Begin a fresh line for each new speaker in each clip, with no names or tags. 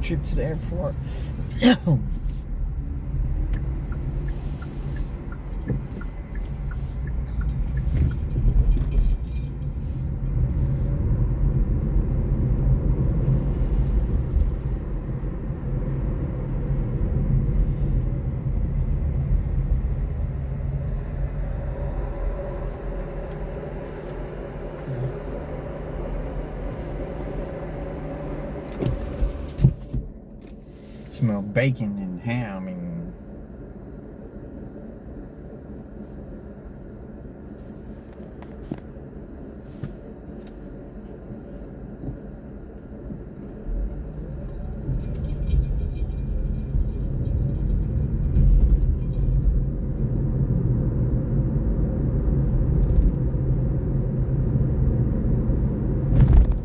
trip to the airport. Smell bacon and ham and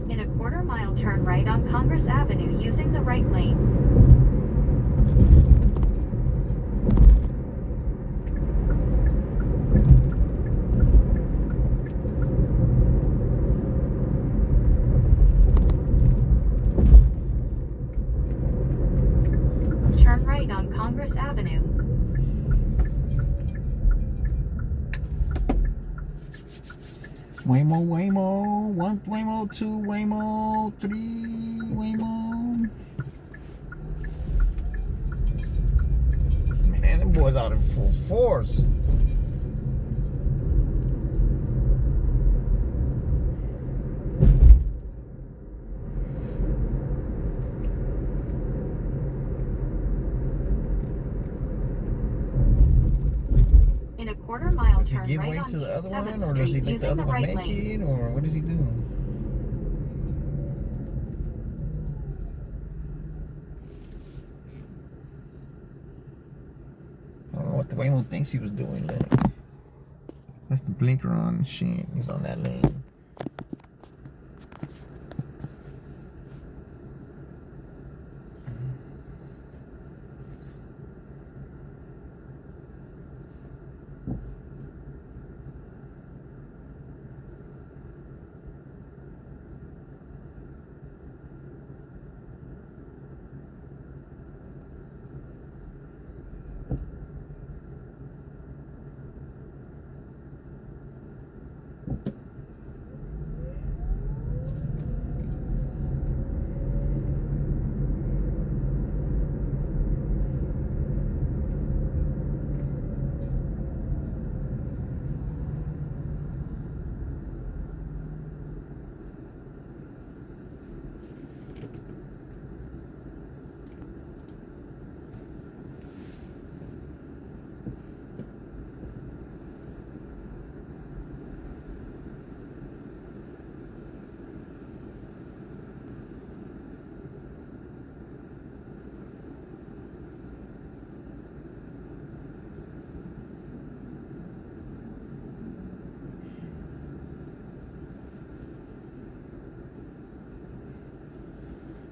In a quarter-mile, turn right on Congress Avenue using the right lane. Turn right on Congress Avenue.
Waymo, Waymo, 1 Waymo, 2 Waymo, 3 Waymo. Man, them boys out in full force.
In a quarter-mile,
Does he
turn
give
right
way
on
to the
East
other
7th
one, or does
Street
he let the
using
other
the
one
right
make
lane.
it, or what does he do? I don't know what the Waymo thinks he was doing. Like, that's the blinker on and shit. He's on that lane.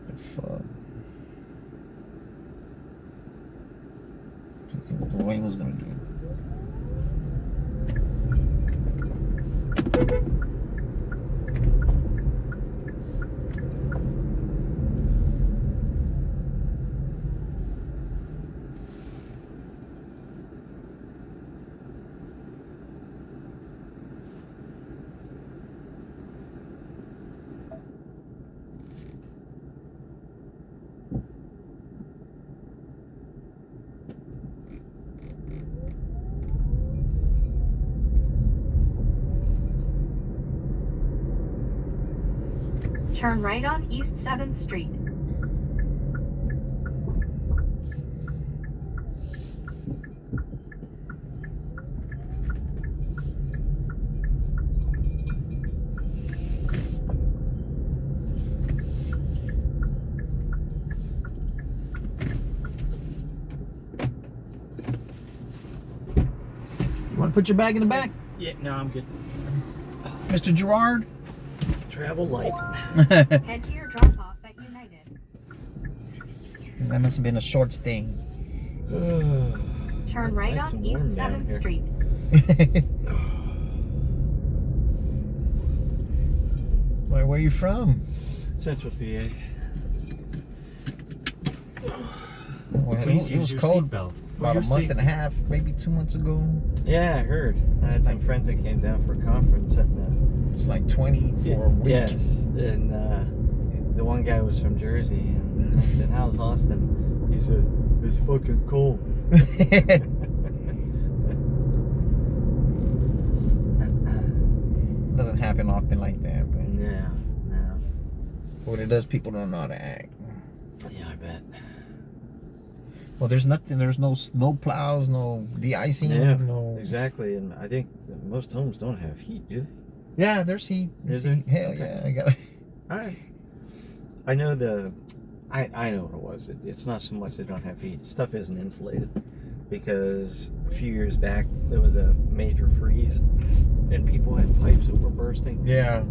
The fuck? I think what the Waymo's gonna do.
Turn right on East 7th Street.
You want to put your bag in the back,
Yeah, no, I'm good.
Mr. Gerard?
Travel light.
Head to your drop-off at United.
That must have been a short stay.
Turn right
Nice
on
and
East
warm down
7th
here.
Street.
Where are you from?
Central PA.
Well,
Please
it
use
was
your
cold
seatbelt for
about
your
a month
safety.
and a half, maybe 2 months ago.
Yeah, I heard. I had some friends that came down for a conference and
It's like 20 for a week.
yes, and the one guy was from Jersey, and I said, "How's Austin?" He said, "It's fucking cold."
Doesn't happen often like that, but
No.
when it does, people don't know how to act.
Yeah, I bet.
Well, there's nothing. There's no snow plows, no de-icing,
Yeah,
no.
exactly. And I think that most homes don't have heat, do they?
Yeah, there's heat.
Is there?
Hell
Okay.
yeah, I got.
All right. I know I know what it was. It's not so much they don't have heat. Stuff isn't insulated because a few years back there was a major freeze and people had pipes that were bursting.
Yeah,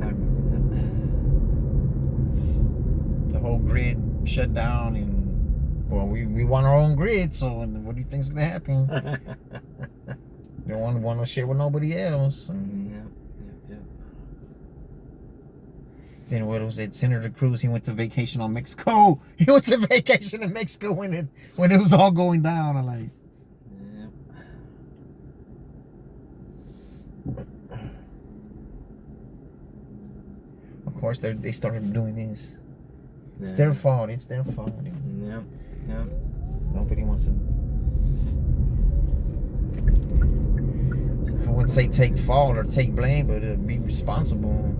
I remember
the whole grid shut down, and well, we want our own grid. So, what do you think's gonna happen?
that.
They want to share with nobody else.
Yeah.
Then what was it? Senator Cruz, he went to vacation on Mexico. He went to vacation in Mexico when it was all going down. I'm like, of course they started doing this. It's their fault. It's their fault.
Yeah.
Nobody wants to. I wouldn't say take fault or take blame, but be responsible.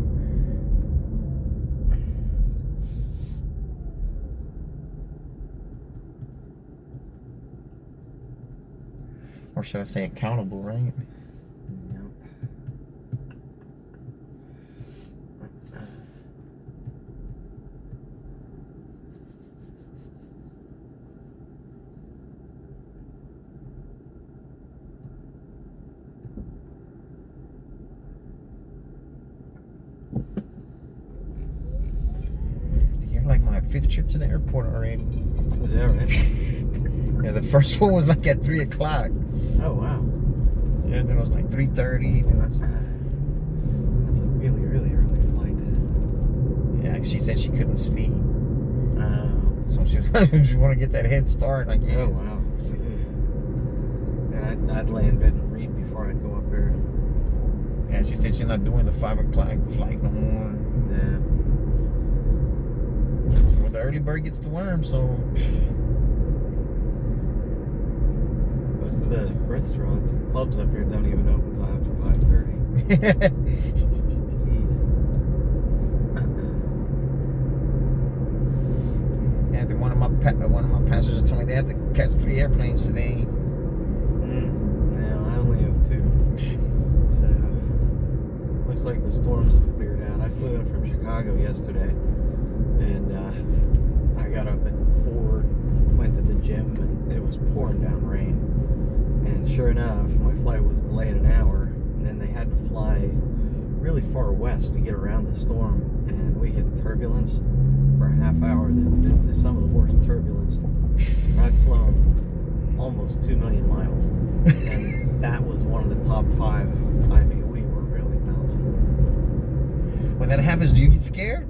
Or should I say accountable, right? You're like my 5th trip to the airport already.
Is that right?
Yeah, the first one was like at 3 o'clock.
Oh wow.
Yeah, then it was like 3:30.
That's a really, really early flight.
Yeah, she said she couldn't sleep,
Oh.
so she want to get that head start, I guess.
Oh wow. And I'd lay in bed and read before I'd go up there.
Yeah, she said she's not doing the 5 o'clock flight no more.
Yeah.
So well, the early bird gets the worm, so
Most of the restaurants and clubs up here don't even open until after 5:30. Jeez.
yeah. Then one of my passengers told me they have to catch 3 airplanes today.
Now I only have 2. So looks like the storms have cleared out. I flew in from Chicago yesterday, and I got up at 4, went to the gym, and it was pouring down rain. And sure enough, my flight was delayed an hour, and then they had to fly really far west to get around the storm, and we hit turbulence for a half hour. Some of the worst turbulence. I've flown almost 2 million miles, and that was one of the top 5. I mean, we were really bouncing.
When that happens, do you get scared?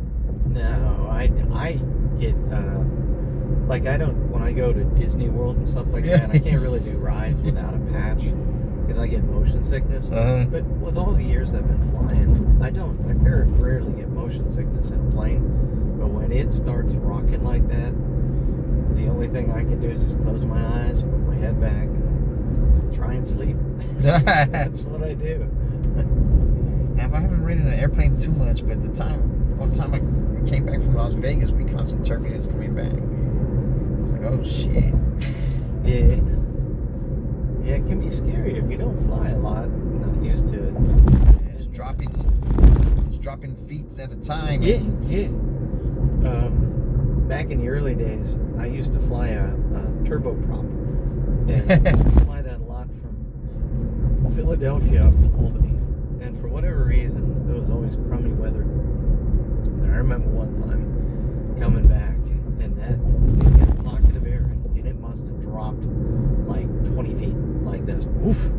No, I get like I don't when I go to Disney World and stuff like that. I can't really do rides without a patch because I get motion sickness. But with all the years I've been flying, I very rarely get motion sickness in a plane. But when it starts rocking like that, the only thing I can do is just close my eyes, put my head back, and try and sleep. That's what I do.
I haven't ridden an airplane too much, but one time I came back from Las Vegas, we caught some turbulence coming back. I was like, oh shit.
Yeah, it can be scary if you don't fly a lot, not used to it.
It's dropping feet at a time.
Yeah. Back in the early days, I used to fly a turboprop, and I used to fly that a lot from Philadelphia up to Albany. And for whatever reason, there was always crummy weather. And I remember one time coming back, and it had a pocket of air, and it must have dropped like 20 feet, like this. Woof!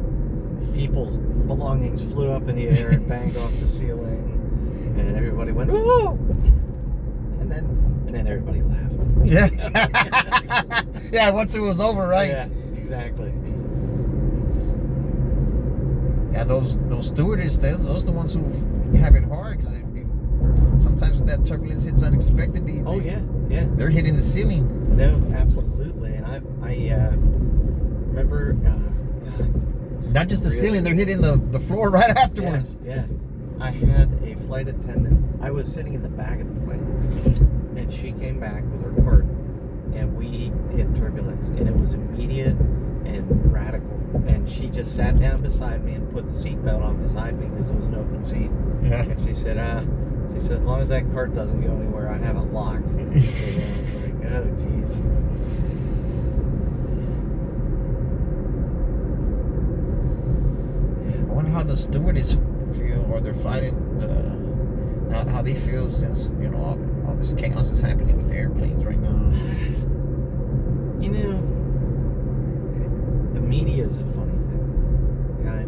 People's belongings flew up in the air and banged off the ceiling, and everybody went, "Whoa!" And then everybody laughed.
Yeah. Yeah, once it was over, right?
Yeah, exactly.
Yeah, those stewardess, those are the ones who have it hard because sometimes when that turbulence hits unexpectedly,
Oh yeah, yeah.
they're hitting the ceiling.
No, absolutely. And I remember, God,
Not just the ceiling, they're hitting the floor right afterwards.
Yeah. I had a flight attendant. I was sitting in the back of the plane, and she came back with her cart, and we hit turbulence, and it was immediate and radical. And she just sat down beside me and put the seatbelt on beside me because it was an open seat.
Yeah.
And she said, as long as that cart doesn't go anywhere, I have it locked. And I was like, oh, jeez.
I wonder how the stewardess feel, or they're fighting how they feel since all this chaos is happening with the airplanes right now.
You know, the media is a funny thing, okay?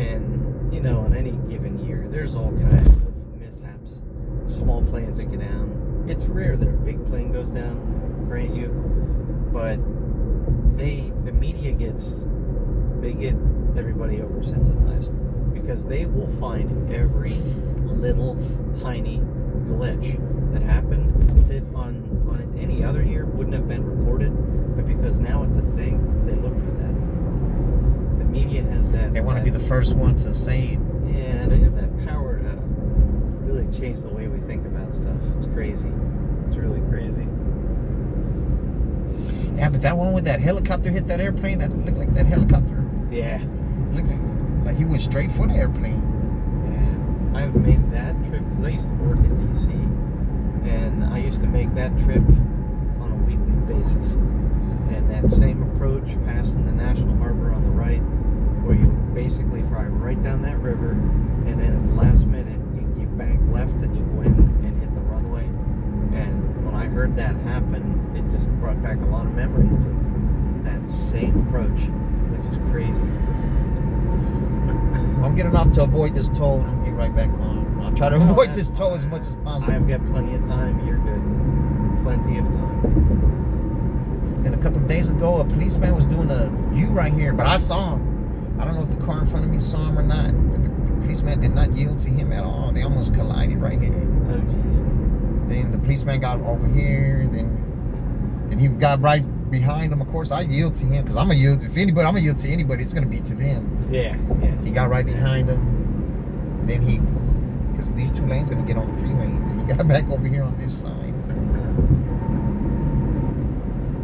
And, in any given year, there's all kinds of mishaps. Small planes that get down. It's rare that a big plane goes down, grant you, but the media get everybody oversensitized because they will find every little tiny glitch that happened that on any other year wouldn't have been reported, but because now it's a thing, they look for that. The media has that.
They want to be the first one to say it.
Yeah, they have that power to really change the way we think about stuff. It's crazy. It's really crazy.
Yeah, but that one with that helicopter hit that airplane, that looked like that helicopter.
Yeah.
It looked like he went straight for the airplane.
Yeah. I've made that trip because I used to work in DC, and I used to make that trip on a weekly basis. And that same approach past in the National Harbor on the right, where you basically fly right down that river, and then at the last minute you bank left and you go in and hit the runway. And when I heard that happen, it just brought back a lot of memories of that same approach, which is crazy.
I'm getting off to avoid this toll, and I'm getting right back on. I'll try to avoid this toll as much as possible.
I've got plenty of time. You're good. Plenty of time.
And a couple of days ago, a policeman was doing a U right here, but I saw him. I don't know if the car in front of me saw him or not, but the policeman did not yield to him at all. They almost collided right here.
Oh, jeez.
Then the policeman got over here, then he got right behind him. Of course, I yield to him because I'm gonna yield. If anybody, I'm gonna yield to anybody. It's gonna be to them.
Yeah.
He got right behind him. Then because these two lanes gonna get on the freeway. He got back over here on this side.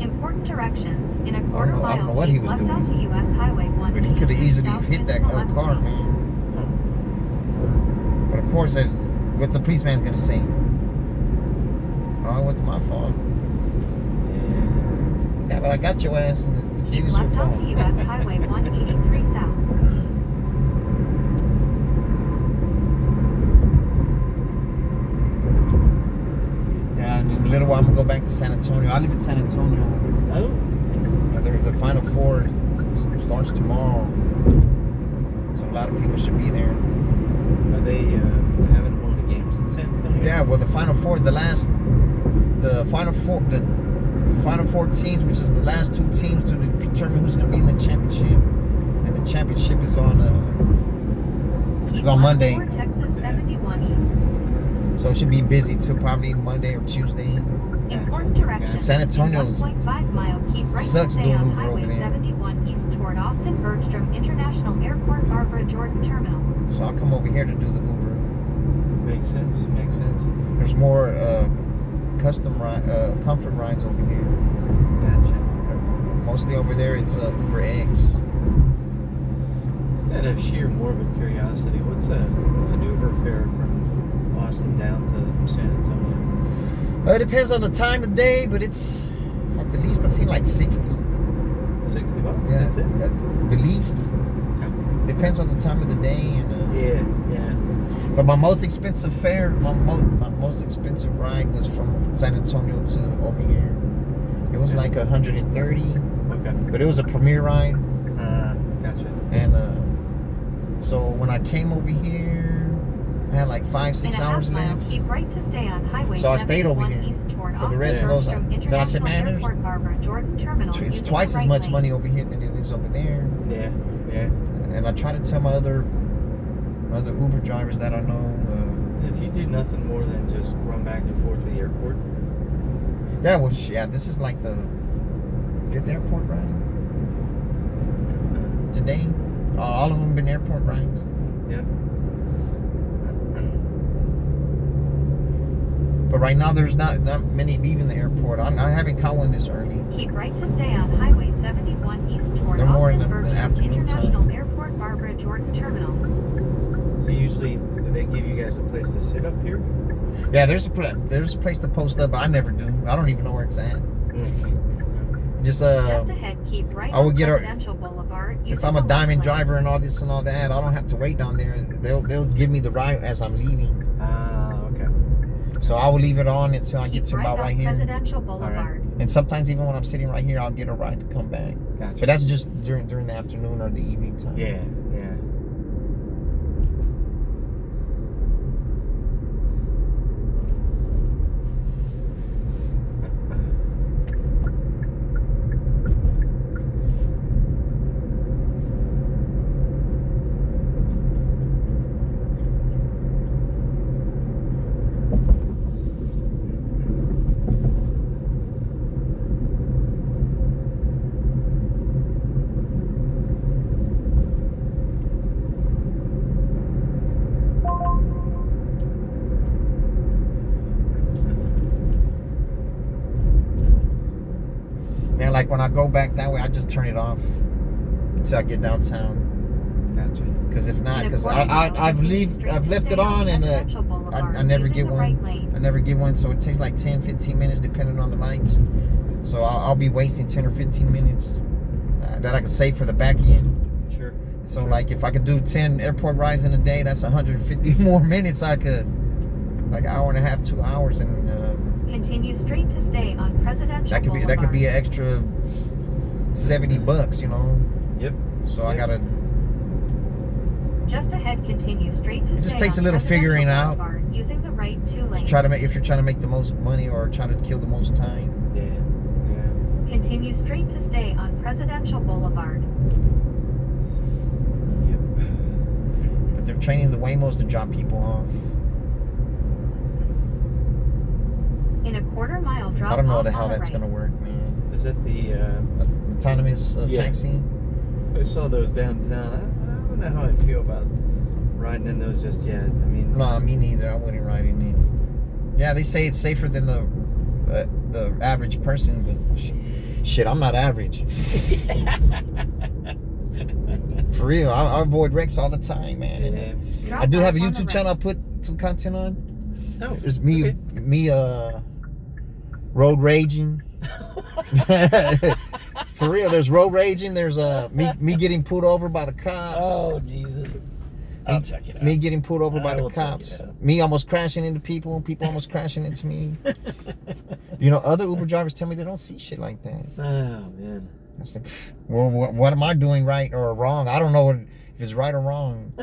Important directions. In a
I don't
quarter
know
mile,
what he
keep
was
left
doing.
onto US Highway 1.
But he could have easily
South
hit
is
that
the
other
left
car,
lane.
man. But of course, what the policeman's gonna say? Oh, it wasn't my fault. Yeah, but I got your ass. And it
Keep
was your
left
fault.
onto US Highway 183 South.
Yeah, in a little while I'm gonna go back to San Antonio. I live in San Antonio.
Oh.
The Final Four starts tomorrow, so a lot of people should be there.
Are they having one of the games in San Antonio?
Yeah, well, the Final Four, the Final Four teams, which is the last two teams to determine who's going to be in the championship, and the championship is on
Keep
on
left
Monday.
toward Texas 71 East.
So it should be busy till probably Monday or Tuesday.
Important directions.
San Antonio's
in 1.5 mile, keep right to
sucks
stay
doing
on
Uber
Highway
over there.
71 East toward Austin Bergstrom International Airport Barbara Jordan Terminal.
So I'll come over here to do the Uber.
Makes sense.
There's more comfort rides over here.
Gotcha.
Mostly over there, it's Uber X.
Just out of sheer morbid curiosity, what's an Uber fare from Austin down to San Antonio?
It depends on the time of day, but it's at the least I've seen like 60.
$60.
Yeah,
That's it.
at the least.
Okay.
Depends on the time of the day and.
Yeah.
But my most expensive fare, my most expensive ride was from San Antonio to over here. It was like 130,
Okay.
but it was a premier ride.
Gotcha.
And so when I came over here, I had like 5-6
In a
hours
half mile,
left.
keep right to stay on Highway
So I stayed over
71
here
east toward
for the
Austin
rest of those.
Bergstrom
Then I said,
International
man, there's-
Airport Barbara Jordan Terminal
It's
using
twice
the
as
right
much
lane.
money over here than it is over there.
Yeah, yeah.
And I try to tell my other Uber drivers that I know.
If you do nothing more than just run back and forth to the airport,
This is like the 5th airport ride today. All of them been airport rides.
yeah.
But right now, there's not many leaving the airport. I haven't caught one this early.
Keep right to stay on Highway 71 east toward
They're more in
Austin
the
Bergstrom
afternoon
International
time.
Airport Barbara Jordan Terminal.
So usually, do they give you guys a place to sit up here?
Yeah, there's a place to post up, but I never do. I don't even know where it's at. Just
Just ahead, keep right
I would
on
get a-
Presidential Boulevard.
since
using
I'm a
the
diamond
left lane.
driver and all this and all that, I don't have to wait down there. They'll give me the ride as I'm leaving.
Okay.
So I will leave it on until I
Keep
get to
right
about
on
right here.
Presidential Boulevard.
And sometimes even when I'm sitting right here, I'll get a ride to come back.
Gotcha.
But that's just during the afternoon or the evening time.
Yeah, yeah.
Man, like when I go back that way, I just turn it off until I get downtown.
Gotcha.
Because if not,
In a
because
quarter mile,
I've
continue straight to
left
stay
it on and
Presidential Boulevard,
I never
using
get
the
one.
right lane.
I never get one, so it takes like 10-15 minutes depending on the lights. So I'll be wasting 10 or 15 minutes that I could save for the back end.
Sure.
So like if I could do 10 airport rides in a day, that's 150 more minutes. I could, like an hour and a half, 2 hours, and
Continue straight to stay on Presidential
that could
Boulevard.
be an extra $70, you know.
Yep.
So I
Yep.
gotta.
Just ahead, continue straight to
It
stay
just takes
on
a little
Presidential
figuring out.
Boulevard, using the right 2 lanes.
If you're trying to make the most money or trying to kill the most time.
Yeah. Yeah.
Continue straight to stay on Presidential Boulevard.
Yep.
But they're training the Waymos to drop people off.
In a quarter mile, drop
I don't know
off
how
on the
that's
right.
gonna work, man.
Is that the?
Autonomous
Yeah.
taxi.
I saw those downtown. I don't know how I'd feel about riding in those just yet. I mean,
No, me neither. I wouldn't ride in it. Yeah, they say it's safer than the average person, but shit, I'm not average. For real, I avoid wrecks all the time, man. And,
yeah.
Drop
I do have a
off on the
YouTube
right.
channel I put some content on.
No.
There's me,
okay.
road raging. For real, there's road raging. There's me getting pulled over by the cops.
Oh Jesus! I'll check it out.
Me getting pulled over by
I
the
will check
cops.
it out.
Me almost crashing into people. People almost crashing into me. You know, other Uber drivers tell me they don't see shit like that.
Oh man.
I said, "Pfft, well, what am I doing right or wrong? I don't know if it's right or wrong.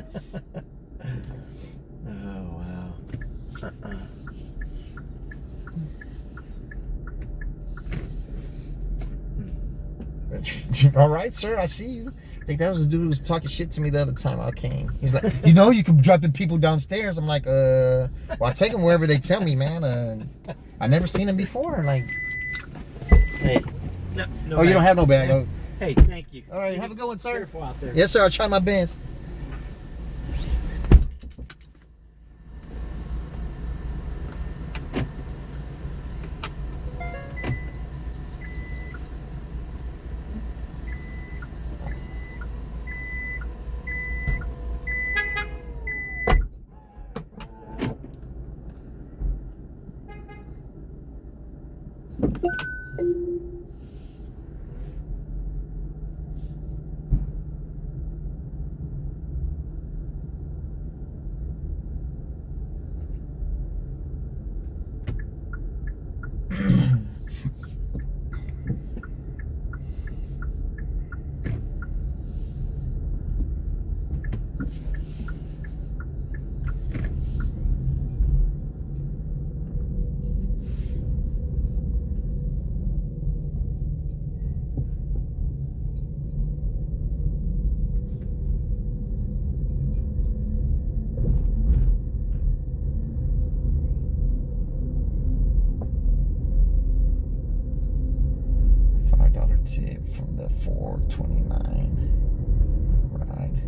Oh wow.
All right, sir, I see you. I think that was the dude who was talking shit to me the other time I came. He's like, you know, you can drop the people downstairs. I'm like, well, I take them wherever they tell me, man. I never seen them before. Like,
Hey. No.
oh, you don't have no bag. Oh.
Hey, thank you.
All right, have a good one, sir.
Careful out there.
Yes, sir. I'll try my best. 4:29 ride.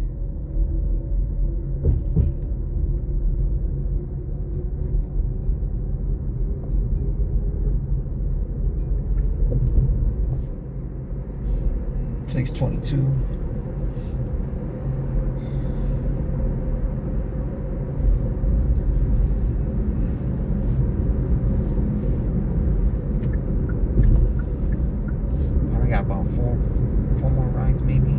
$6.22. I got about four more rides maybe.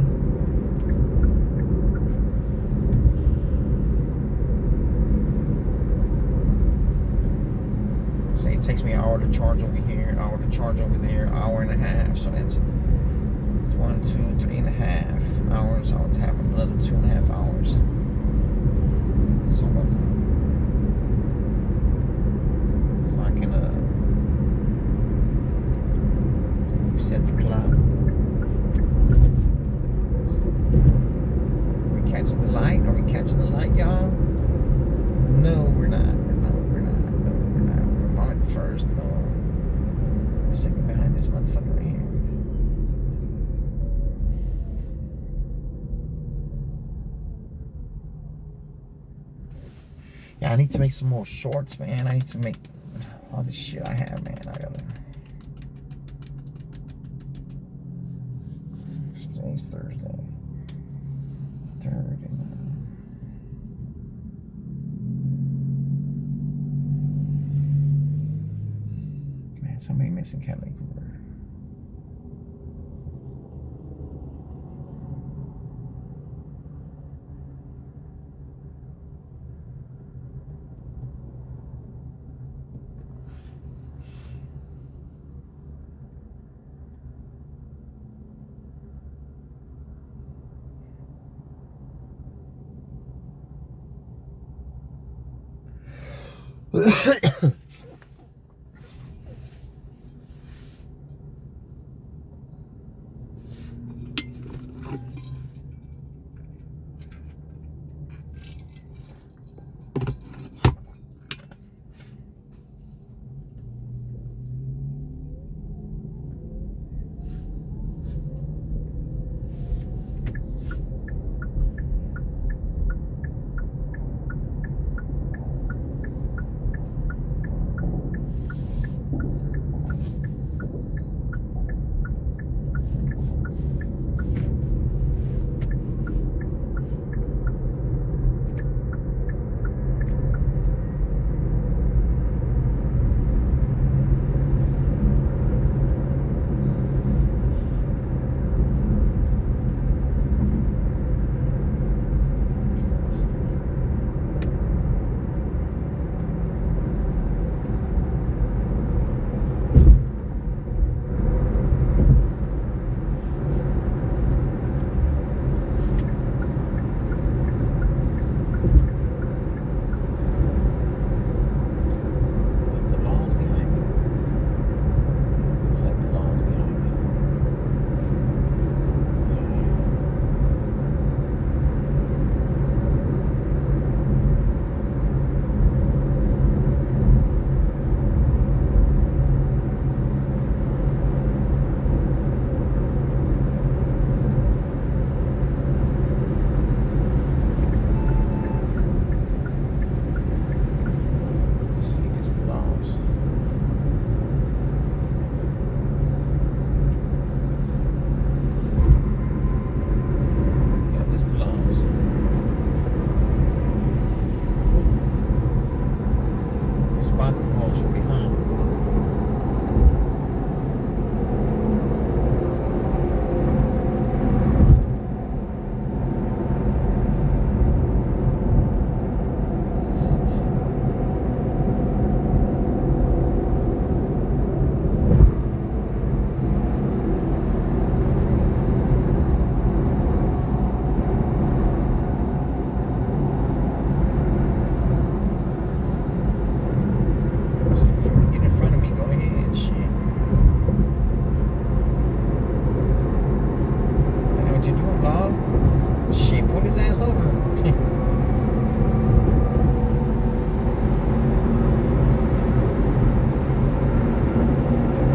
Say it takes me an hour to charge over here, an hour to charge over there, hour and a half. So that's 1, 2, 3.5 hours. I would have another 2.5 hours. So if I can set the clock. Are we catching the light? Are we catching the light, y'all? No, we're not. No, we're not. No, we're not. We're on the first, though. The second behind this motherfucker right here. Yeah, I need to make some more shorts, man. I need to make all this shit I have, man. I gotta. Today's Thursday. 3rd and man, somebody missing Cadillac Cooper.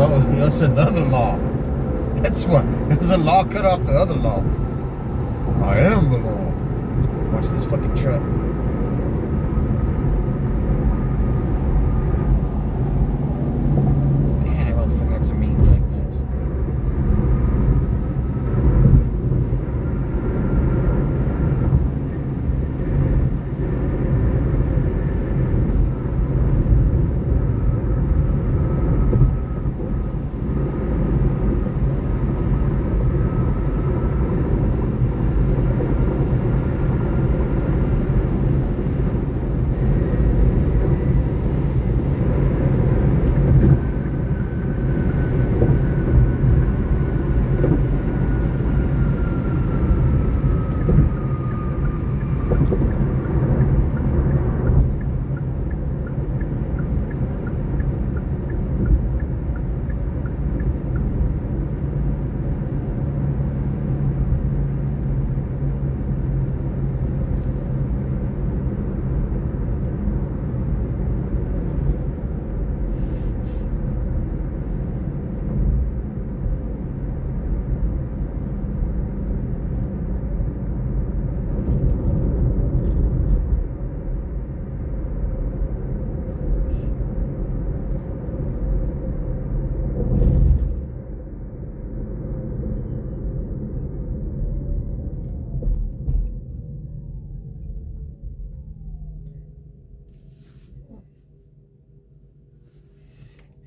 Oh, that's another law. That's what. There's a law cut off the other law. I am the law. Watch this fucking truck. Damn, that motherfucker had some mean black nuts.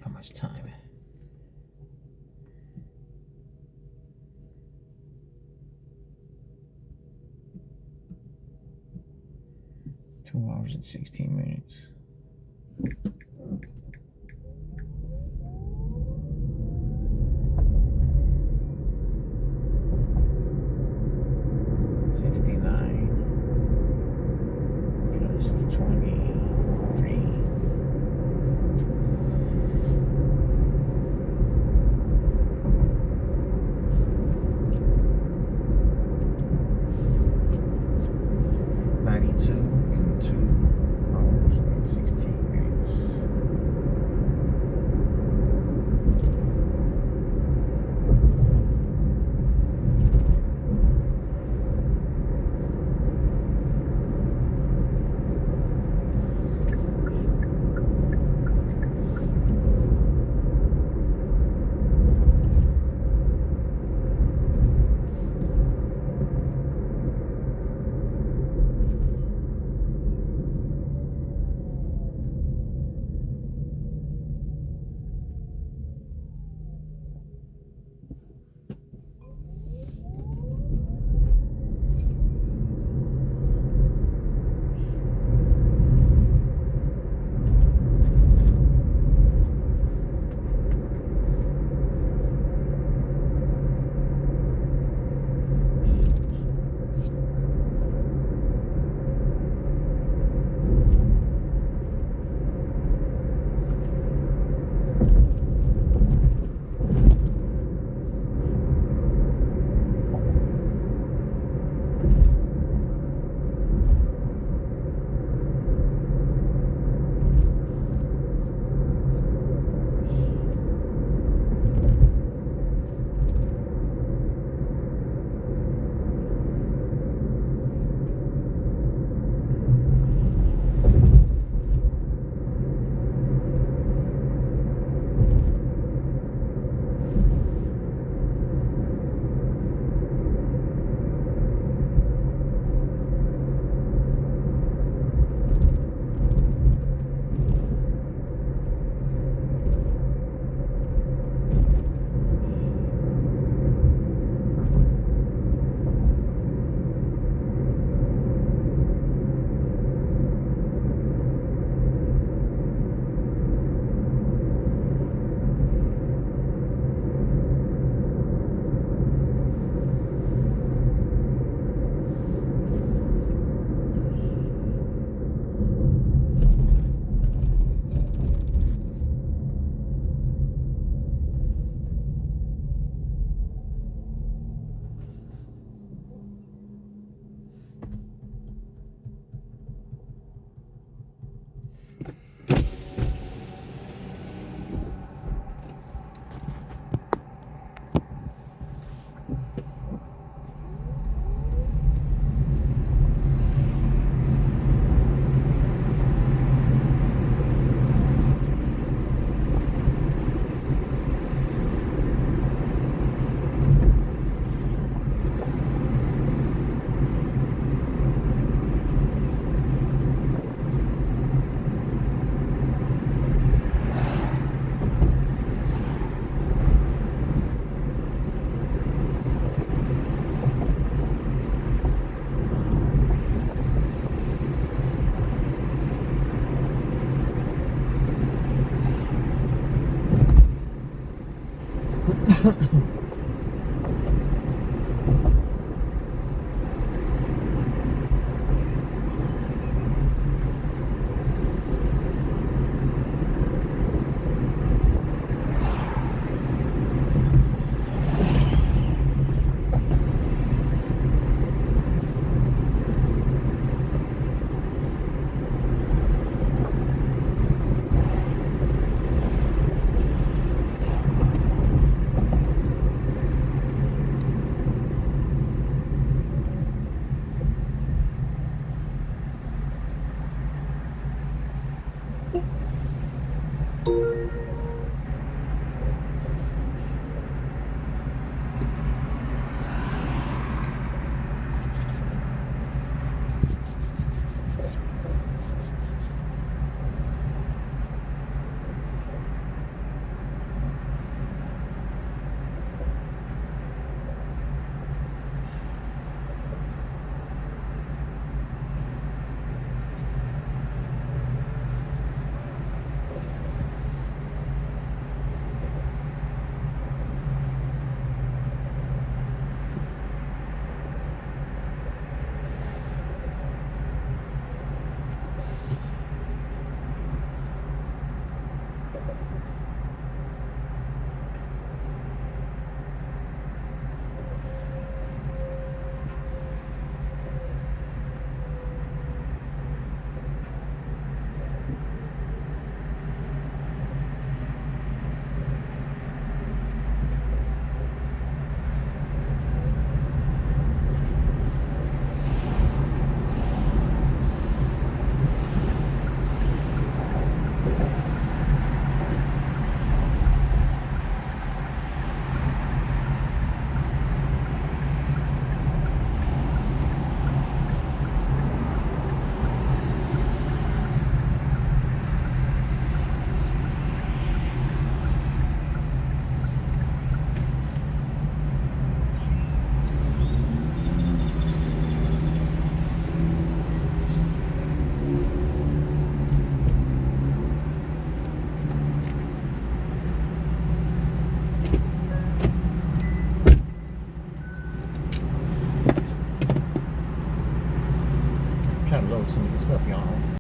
How much time? $2 and 16 minutes. $69 plus 23. $92 and $2 and 16 minutes.